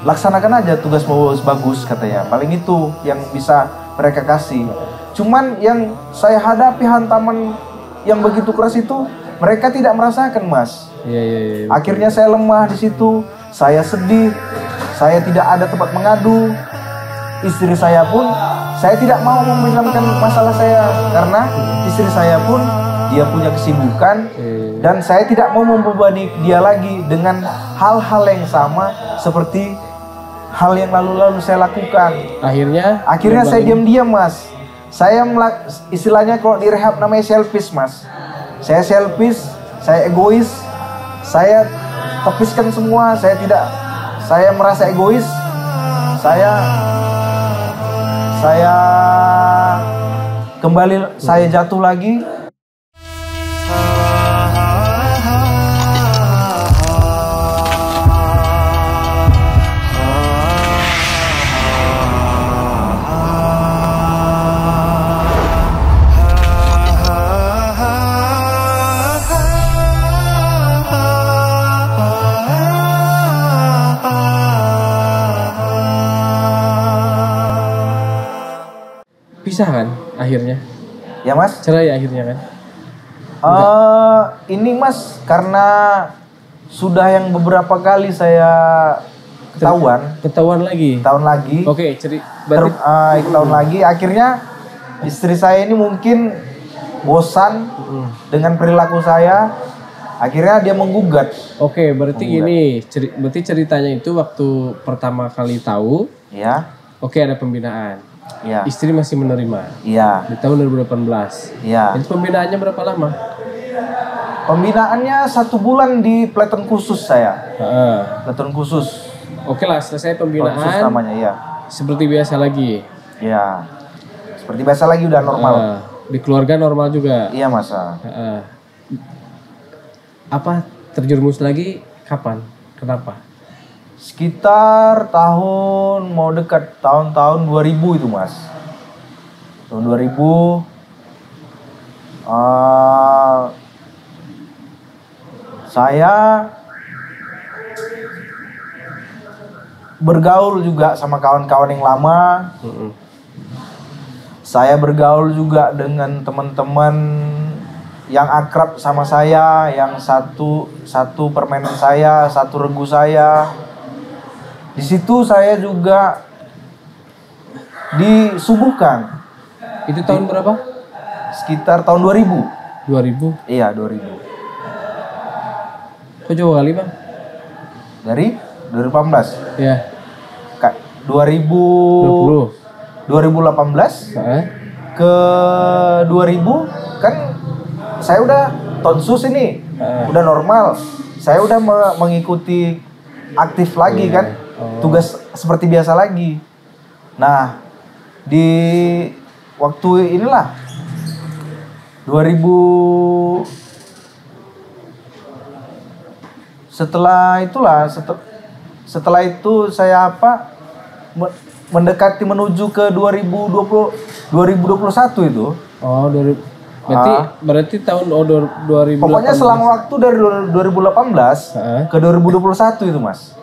laksanakan aja tugas bagus katanya. Paling itu yang bisa mereka kasih. Cuman yang saya hadapi hantaman yang begitu keras itu mereka tidak merasakan, Mas. Iya. Akhirnya saya lemah di situ, saya sedih, saya tidak ada tempat mengadu. Istri saya pun, saya tidak mau membincangkan masalah saya karena istri saya pun dia punya kesibukan dan saya tidak mau membebani dia lagi dengan hal-hal yang sama seperti hal yang lalu-lalu saya lakukan. Akhirnya saya diam-diam, Mas. Saya istilahnya kalau di rehab namanya selfish, Mas. Saya selfish, saya egois, saya tepiskan semua, saya merasa egois, saya kembali, saya jatuh lagi. Pisah kan akhirnya? Ya, Mas. Cerai akhirnya kan? Ini, Mas, karena sudah yang beberapa kali saya ketahuan lagi. Oke, tahun lagi. Akhirnya istri saya ini mungkin bosan dengan perilaku saya. Akhirnya dia menggugat. Oke, berarti gini, berarti ceritanya itu waktu pertama kali tahu. Ya. Oke, ada pembinaan. Ya. Istri masih menerima. Iya. Di tahun 2018. Iya. Itu pembinaannya berapa lama? Pembinaannya 1 bulan di Peleton khusus saya. Peleton khusus. Oke lah, selesai pembinaan. Khusus namanya, ya. Seperti biasa lagi. Iya. Seperti biasa lagi, udah normal. Di keluarga normal juga. Iya, Masa. Apa terjerumus lagi? Kapan? Kenapa? Sekitar tahun tahun 2000 itu, Mas. Tahun 2000 saya bergaul juga sama kawan-kawan yang lama. Saya bergaul juga dengan teman-teman yang akrab sama saya, yang satu permainan saya, satu regu saya. Di situ saya juga disubuhkan. Itu tahun berapa? Sekitar tahun 2000. 2000? Iya, 2000. Kok jauh kali, Bang? Dari 2018? Iya. 2018 ke 2000 kan saya udah tonsus ini. Udah normal. Saya udah mengikuti aktif lagi kan. Tugas seperti biasa lagi. Nah, di waktu inilah 2000 setelah itu saya mendekati menuju ke 2021 itu. Berarti tahun 2018. Pokoknya selang waktu dari 2018 ke 2021 itu, Mas.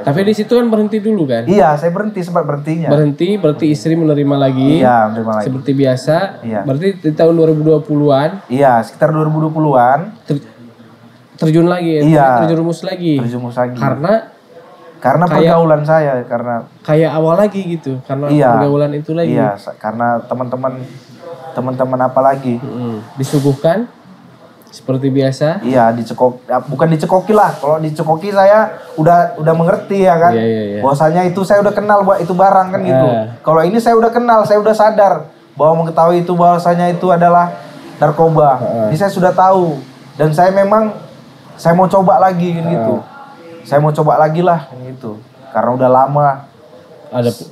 Tapi di situ kan berhenti dulu kan? Iya, saya sempat berhentinya. Berarti istri menerima lagi. Iya, menerima lagi. Seperti biasa. Iya. Berarti di tahun 2020-an. Iya, sekitar 2020-an. Terjun lagi. Iya. Terjerumus lagi. Karena pergaulan saya, kayak awal lagi gitu. Karena pergaulan itu lagi. Iya, karena teman-teman apa lagi? Disuguhkan seperti biasa. Iya, bukan dicekoki lah. Kalau dicekoki saya udah mengerti ya kan. Iya. Bahwasanya itu saya udah kenal bahwa itu barang kan gitu. Kalau ini saya udah kenal, saya udah sadar bahwa mengetahui itu bahwasanya itu adalah narkoba. Ini saya sudah tahu dan saya mau coba lagi kan gitu. Saya mau coba lagi lah kan gitu. Karena udah lama.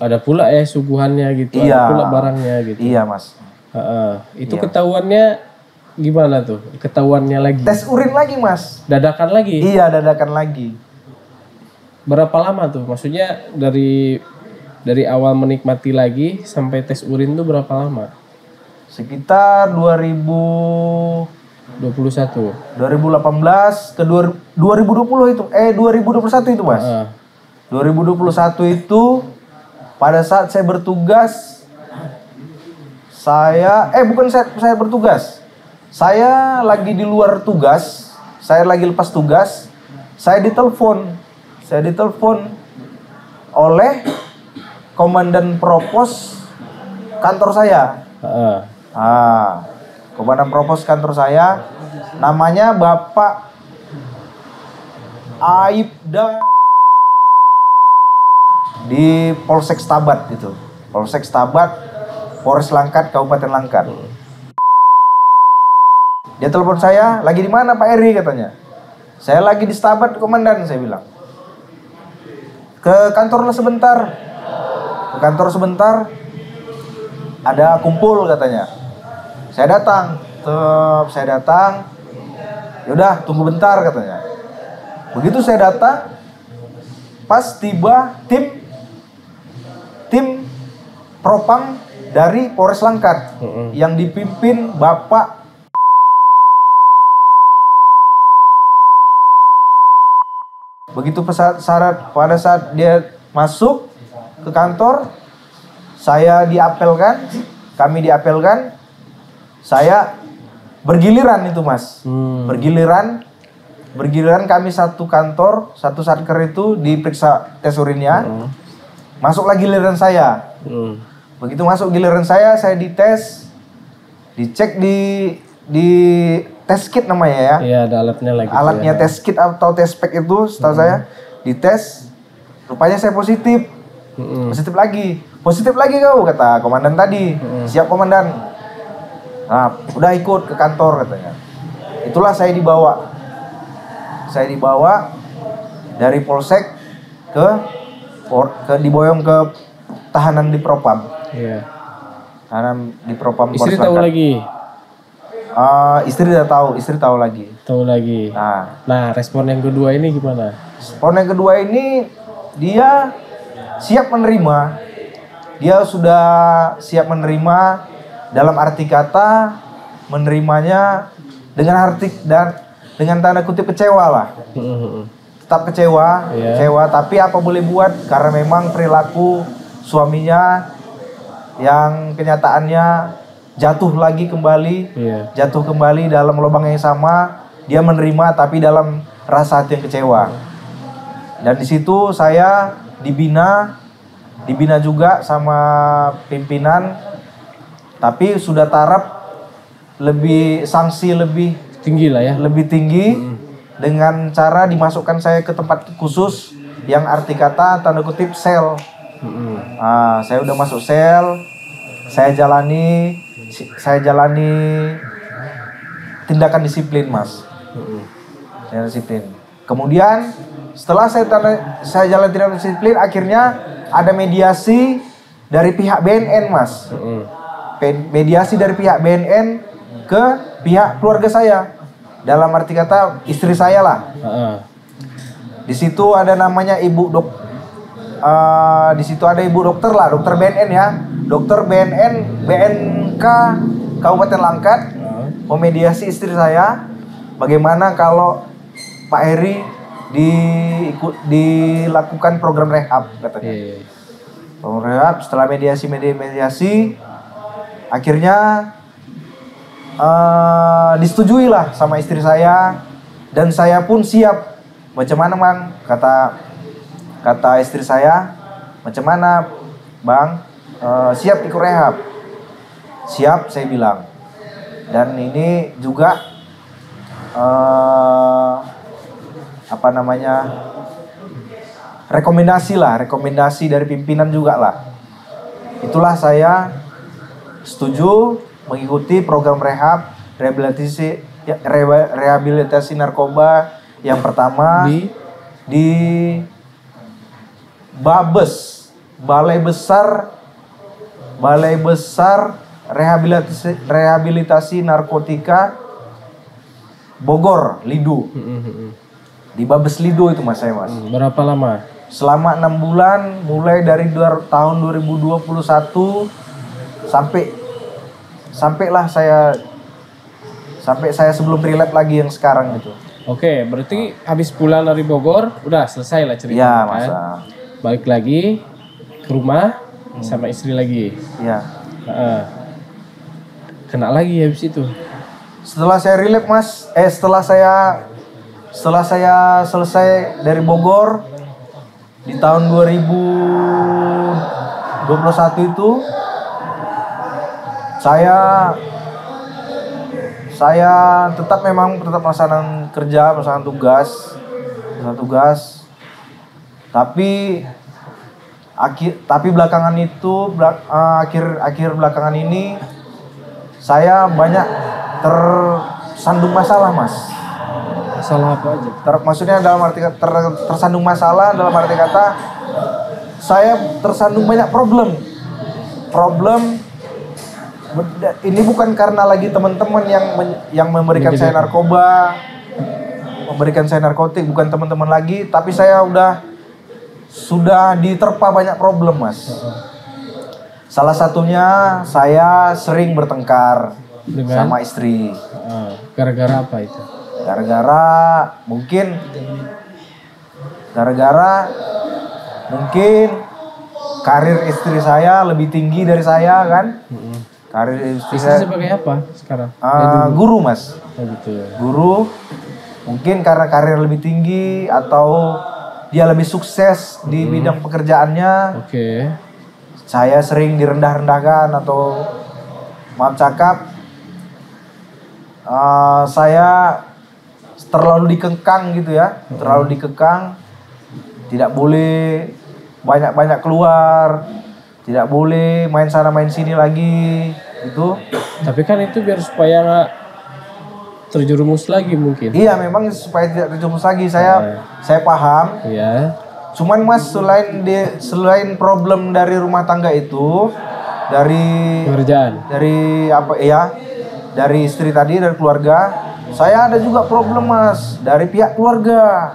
Ada pula ya suguhannya gitu. Iya. Ada pula barangnya gitu. Iya, Mas. Itu ketahuannya gimana tuh? Ketahuannya lagi? Tes urin lagi, Mas. Dadakan lagi? Iya, dadakan lagi. Berapa lama tuh? Maksudnya dari awal menikmati lagi sampai tes urin tuh berapa lama? Sekitar 2018 ke 2020 itu 2021 itu, Mas. 2021 itu pada saat saya bertugas, bukan saya bertugas. Saya lagi di luar tugas, saya lagi lepas tugas, saya ditelepon oleh komandan propos kantor saya. Komandan propos kantor saya, namanya Bapak Aibda, di Polsek Stabat itu. Polsek Stabat, Polres Langkat, Kabupaten Langkat. Dia telepon saya, lagi di mana Pak Eri katanya. Saya lagi di Stabat komandan, saya bilang. Ke kantor sebentar. Ke kantor sebentar. Ada kumpul katanya. Saya datang. Saya datang. Yaudah, tunggu bentar katanya. Begitu saya datang, pas tiba tim propam dari Polres Langkat yang dipimpin Bapak begitu pada saat dia masuk ke kantor, kami diapelkan, saya bergiliran itu Mas, bergiliran kami satu kantor, satu satker itu diperiksa tes urinnya. Masuklah giliran saya. Begitu masuk giliran saya dites, dicek di test kit namanya ya. Iya, ada alatnya lagi. Alatnya ya. Test kit atau test pack itu setahu saya dites, rupanya saya positif. Positif lagi kau, kata komandan tadi. Siap komandan. Nah, udah ikut ke kantor katanya. Itulah saya dibawa dari polsek diboyong ke tahanan di propam. Iya. Tahanan di propam. Istri tahu lagi. Istri udah tahu, istri tahu lagi. Nah, respon yang kedua ini gimana? Respon yang kedua ini dia siap menerima. Dia sudah siap menerima, dalam arti kata menerimanya dengan tanda kutip kecewa lah. Tetap kecewa, tapi apa boleh buat, karena memang perilaku suaminya yang kenyataannya jatuh kembali dalam lubang yang sama. Dia menerima tapi dalam rasa hati yang kecewa. Dan di situ saya dibina juga sama pimpinan, tapi sudah taraf sanksi lebih tinggi lah ya. Lebih tinggi. Dengan cara dimasukkan saya ke tempat khusus yang arti kata tanda kutip sel. Saya udah masuk sel, saya jalani tindakan disiplin Mas. Disiplin. Kemudian setelah saya jalan tindakan disiplin, akhirnya ada mediasi dari pihak BNN Mas. Mediasi dari pihak BNN ke pihak keluarga saya. Dalam arti kata istri saya lah. Di situ ada namanya di situ ada ibu dokter lah, dokter BNN ya, dokter BNK Kabupaten Langkat, memediasi istri saya. Bagaimana kalau Pak Heri dilakukan program rehab katanya. Program rehab setelah mediasi, akhirnya disetujui lah sama istri saya, dan saya pun siap. Macam mana Bang? Kata istri saya, macam mana Bang? Siap ikut rehab? Siap, saya bilang. Dan ini juga rekomendasi dari pimpinan juga lah. Itulah saya setuju mengikuti program rehabilitasi narkoba yang pertama di Babes, Balai Besar Rehabilitasi Narkotika Bogor, Lidu. Di Babes Lidu itu Mas. Berapa lama? Selama 6 bulan, mulai dari tahun 2021 sampailah saya sebelum relap lagi yang sekarang gitu. Oke, berarti habis pulang dari Bogor udah selesai lah cerita. Iya, Mas. balik lagi ke rumah sama istri lagi. Iya. Kena lagi habis itu. Setelah saya relapse Mas, setelah saya selesai dari Bogor di tahun 2021 itu, saya tetap melaksanakan tugas. Tapi belakangan itu akhir belakangan ini saya banyak tersandung masalah, Mas. Masalah apa aja? Maksudnya dalam arti tersandung masalah dalam arti kata saya tersandung banyak problem. Ini bukan karena lagi teman-teman yang memberikan saya narkoba, memberikan saya narkotik, bukan teman-teman lagi, tapi saya sudah diterpa banyak problem, Mas. Salah satunya saya sering bertengkar sama istri. Gara-gara apa itu? Gara-gara mungkin karir istri saya lebih tinggi dari saya kan. Karir istri saya sebagai apa sekarang? Guru, Mas. Oh gitu. Guru. Mungkin karena karir lebih tinggi atau dia lebih sukses di bidang pekerjaannya. Oke. Saya sering direndah-rendahkan atau maaf cakap, saya terlalu dikekang gitu ya, terlalu dikekang, tidak boleh banyak-banyak keluar, tidak boleh main sana main sini lagi, gitu. Tapi kan itu biar supaya nggak terjerumus lagi mungkin. Iya, memang supaya tidak terjerumus lagi, saya paham. Iya. Cuman Mas, selain problem dari rumah tangga itu, dari pekerjaan, dari istri tadi, dari keluarga, saya ada juga problem, Mas, dari pihak keluarga.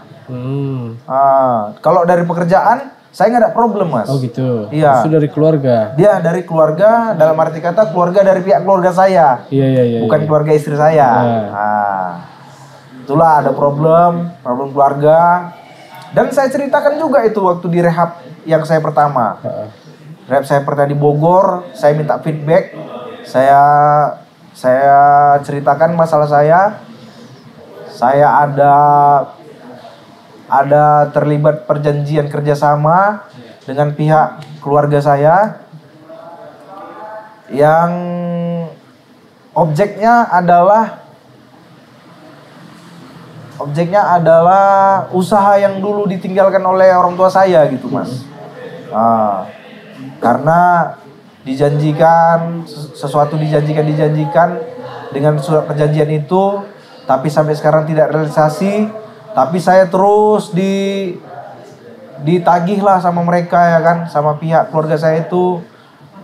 Kalau dari pekerjaan saya nggak ada problem, Mas. Oh gitu. Iya. Itu dari keluarga. Dia dari keluarga, dalam arti kata keluarga dari pihak keluarga saya. Iya. Bukan keluarga istri saya. Itulah ada problem keluarga. Dan saya ceritakan juga itu waktu di rehab yang saya pertama. Rehab saya pertama di Bogor, saya minta feedback. Saya ceritakan masalah saya. Saya ada terlibat perjanjian kerjasama dengan pihak keluarga saya yang objeknya adalah usaha yang dulu ditinggalkan oleh orang tua saya gitu, Mas. Karena sesuatu dijanjikan dengan surat perjanjian itu, tapi sampai sekarang tidak realisasi. Tapi saya terus ditagih lah sama mereka ya kan, sama pihak keluarga saya itu,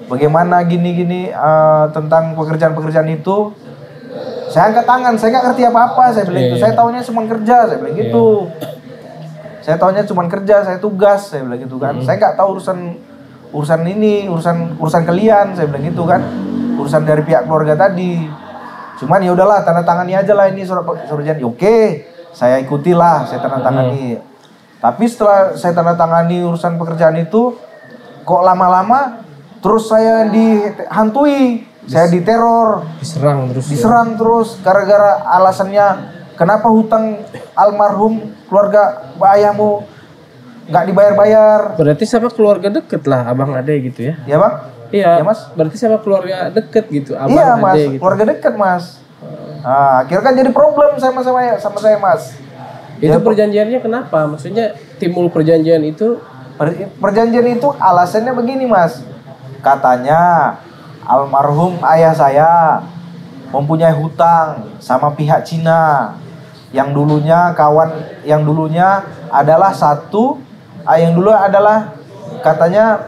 bagaimana gini tentang pekerjaan itu. Saya angkat tangan, saya nggak ngerti apa-apa, saya bilang itu. Saya taunya cuma kerja, saya bilang gitu. Saya taunya cuma kerja, saya tugas, saya bilang gitu kan. Saya nggak tahu urusan ini, urusan kalian, saya bilang gitu kan. Urusan dari pihak keluarga tadi. Cuman ya udahlah, tanda tangani aja lah ini surat perjanjian. Oke, saya ikutilah, saya tanda tangani. Tapi setelah saya tanda tangani urusan pekerjaan itu, kok lama-lama terus saya dihantui. Saya diteror, diserang terus gara-gara alasannya kenapa hutang almarhum keluarga ayahmu nggak dibayar-bayar. Berarti sama keluarga deket lah abang ade gitu ya? Iya, Bang. Iya, ya, Mas. Berarti sama keluarga deket gitu, abang iya, Mas. Ade gitu. Keluarga deket, Mas. Akhirnya kan jadi problem sama saya, Mas. Itu ya, perjanjiannya kenapa? Maksudnya timbul perjanjian itu? Perjanjian itu alasannya begini, Mas. Katanya almarhum ayah saya mempunyai hutang sama pihak Cina yang dulunya adalah katanya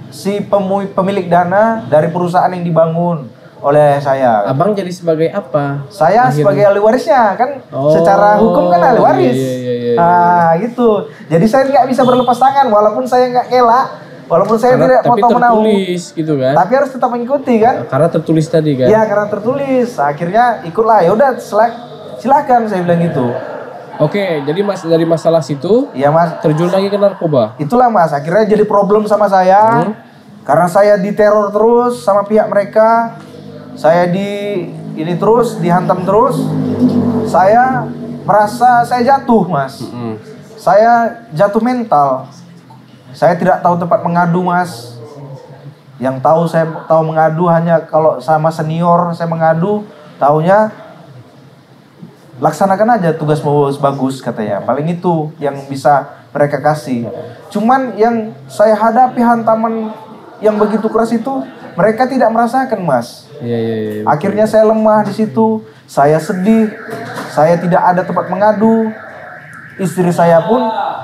si pemilik dana dari perusahaan yang dibangun oleh saya. Abang jadi sebagai apa? Saya sebagai ahli warisnya kan. Secara hukum kan ahli waris. Iya. Gitu. Jadi saya nggak bisa berlepas tangan walaupun saya nggak ngelak. Walaupun saya tidak potong menau, gitu kan? Tapi harus tetap mengikuti kan? Karena tertulis tadi kan? Iya, karena tertulis. Akhirnya ikutlah. Ya udah, silakan saya bilang gitu. Oke, jadi mas dari masalah situ Iya mas, terjun lagi ke narkoba. itulah mas, akhirnya jadi problem sama saya. Karena saya diteror terus sama pihak mereka. Saya ini terus, dihantam terus. Saya merasa saya jatuh mas. Saya jatuh mental. Saya tidak tahu tempat mengadu mas. Yang tahu saya tahu mengadu hanya kalau sama senior saya mengadu. Taunya laksanakan aja tugas bagus katanya. Paling itu yang bisa mereka kasih. Cuman yang saya hadapi hantaman yang begitu keras itu mereka tidak merasakan mas. Iya. Akhirnya saya lemah di situ. Saya sedih. Saya tidak ada tempat mengadu. Istri saya pun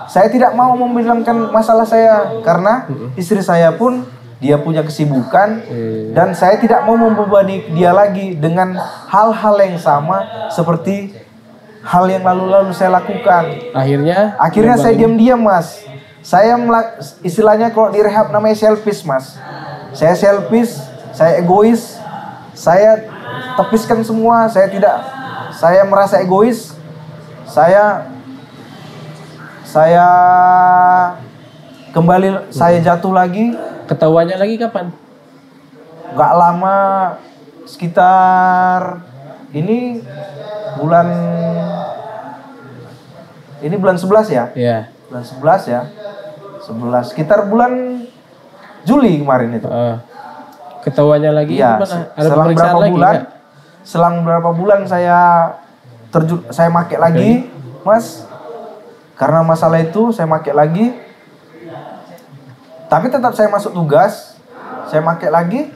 saya tidak mau membilangkan masalah saya karena istri saya pun dia punya kesibukan dan saya tidak mau membebani dia lagi dengan hal-hal yang sama seperti hal yang lalu-lalu saya lakukan. Akhirnya saya diam-diam mas. Saya istilahnya kalau di rehab namanya selfish mas. Saya selfish, saya egois, saya tepiskan semua. Saya merasa egois. Saya kembali, saya jatuh lagi. Ketahuannya lagi kapan? Gak lama, sekitar ini bulan 11 ya? Iya. Bulan 11 ya. 11 sekitar bulan Juli kemarin itu. Ketahuannya lagi ya, gimana? Ada pemeriksaan lagi bulan, gak? Selang berapa bulan saya make lagi, Mas. Karena masalah itu saya make lagi. Tapi tetap saya masuk tugas, saya make lagi.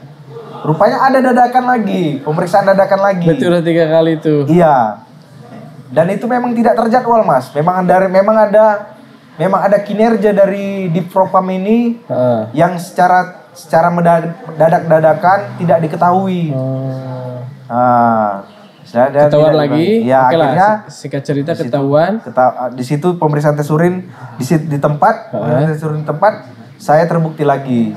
Rupanya ada dadakan lagi, pemeriksaan dadakan lagi. Betul, udah 3 kali itu. Iya. Dan itu memang tidak terjadwal, Mas. Memang ada kinerja dari Dipropam ini yang secara mendadak-dadakan tidak diketahui. Ketahuan lagi. Ya, oke akhirnya lah, singkat cerita ketahuan. Di situ pemeriksaan tes urin di tempat, pemeriksaan tes urin di tempat, saya terbukti lagi.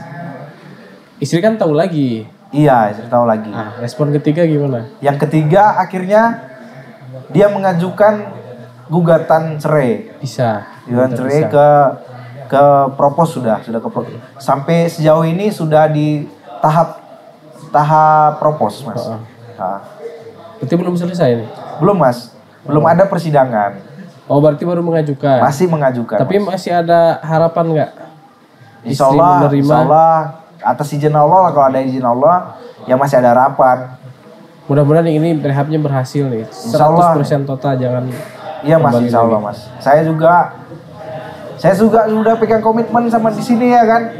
Istri kan tahu lagi. Iya, istri tahu lagi. Respon ketiga gimana? Yang ketiga akhirnya dia mengajukan gugatan cerai. Gugatan cerai ke propos sudah ke propos. Sampai sejauh ini sudah di tahap propos, Mas. Berarti belum selesai nih? Belum, Mas. Belum ada persidangan. Oh, berarti baru mengajukan. Masih mengajukan. Tapi Mas, masih ada harapan nggak? Insya Allah atas izin Allah, kalau ada izin Allah ya masih ada harapan. Mudah-mudahan ini rehabnya berhasil nih. 100% total, jangan. Iya Mas, insya Allah Mas. Saya juga sudah pegang komitmen sama di sini ya kan.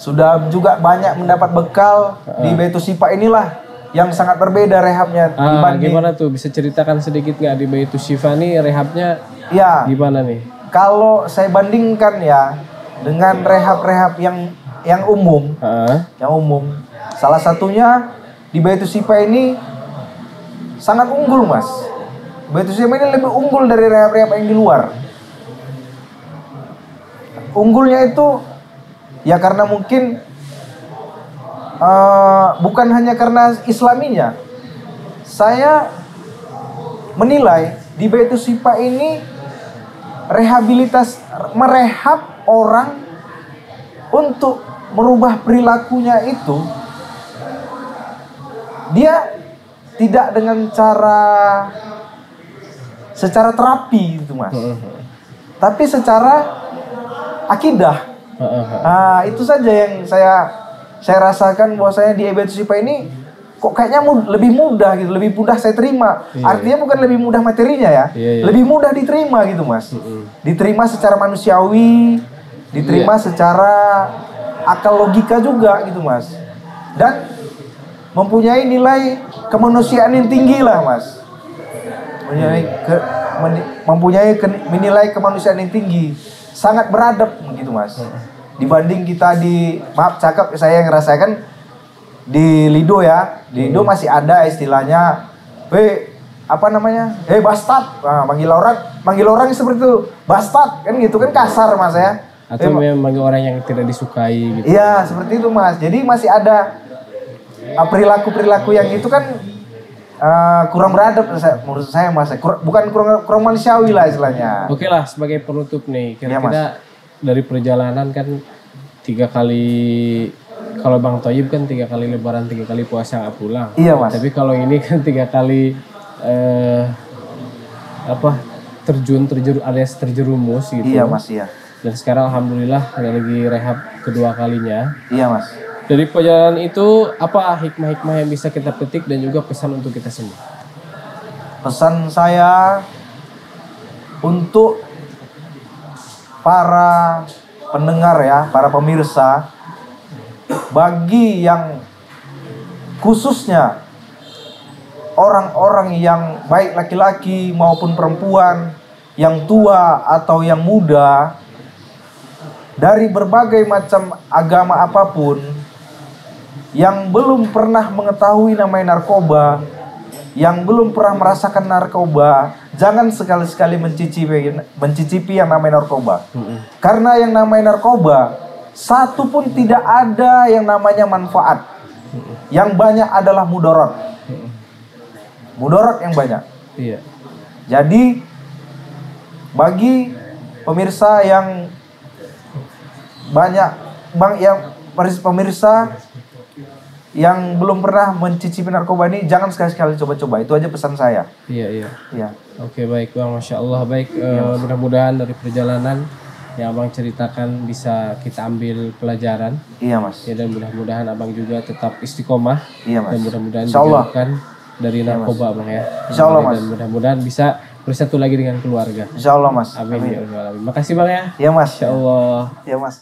Sudah juga banyak mendapat bekal di Baitu Syifa inilah yang sangat berbeda rehabnya dibanding. Gimana tuh? Bisa ceritakan sedikit nggak di Baitu Syifa nih rehabnya? Ya. Gimana nih? Kalau saya bandingkan ya dengan rehab-rehab yang umum, salah satunya di Baitu Syifa ini sangat unggul Mas. Baitu Syifa ini lebih unggul dari rehab-rehab yang di luar. Unggulnya itu ya karena mungkin bukan hanya karena islaminya. Saya menilai di Baitu Syifa ini merehab orang untuk merubah perilakunya itu, dia tidak dengan secara terapi gitu Mas, tapi secara akidah. Itu saja yang saya rasakan bahwasanya di Baitu Syifa ini kok kayaknya lebih mudah gitu, lebih mudah saya terima. Artinya bukan lebih mudah materinya ya, lebih mudah diterima gitu Mas. Diterima secara manusiawi, diterima secara akal logika juga gitu Mas. Dan mempunyai nilai kemanusiaan yang tinggi lah Mas. Mempunyai nilai kemanusiaan yang tinggi, sangat beradab gitu Mas. Dibanding kita maaf cakap saya ngerasakan di Lido ya. Di Lido masih ada istilahnya bastard. Manggil orang seperti itu, bastard kan gitu kan, kasar Mas ya. Atau manggil orang yang tidak disukai gitu. Iya, seperti itu Mas. Jadi masih ada perilaku-perilaku yang itu kan kurang beradab menurut saya Mas. Bukan kurang manusiawi lah istilahnya. Oke lah, sebagai penutup nih, Iya, kira-kira dari perjalanan kan 3 kali, kalau Bang Toyib kan 3 kali lebaran, 3 kali puasa nggak pulang. Iya Mas. Tapi kalau ini kan 3 kali alias terjerumus gitu. Iya Mas, iya. Dan sekarang alhamdulillah lagi rehab kedua kalinya. Iya Mas. Dari perjalanan itu apa hikmah-hikmah yang bisa kita petik dan juga pesan untuk kita semua? Pesan saya untuk para pendengar ya, para pemirsa, bagi yang khususnya orang-orang yang baik laki-laki maupun perempuan, yang tua atau yang muda, dari berbagai macam agama apapun, yang belum pernah mengetahui namanya narkoba, yang belum pernah merasakan narkoba, jangan sekali-sekali mencicipi yang namanya narkoba. Karena yang namanya narkoba, satu pun tidak ada yang namanya manfaat. Yang banyak adalah mudarat. Mudarat yang banyak. Iya. Jadi bagi pemirsa yang pemirsa yang belum pernah mencicipi narkoba ini, jangan sekali-sekali coba-coba. Itu aja pesan saya. Iya. Iya. Oke, baik Bang, Masya Allah. Baik, mudah-mudahan dari perjalanan yang Abang ceritakan bisa kita ambil pelajaran. Iya Mas. Ya, dan mudah-mudahan Abang juga tetap istiqomah. Iya Mas. Dan mudah-mudahan Insyaallah. dijauhkan dari narkoba Bang ya. Insyaallah Mas. Dan mudah-mudahan bisa bersatu lagi dengan keluarga. Insyaallah Mas. Amin. Ya Allah. Makasih Bang ya. Iya Mas. Insya Allah. Iya Mas.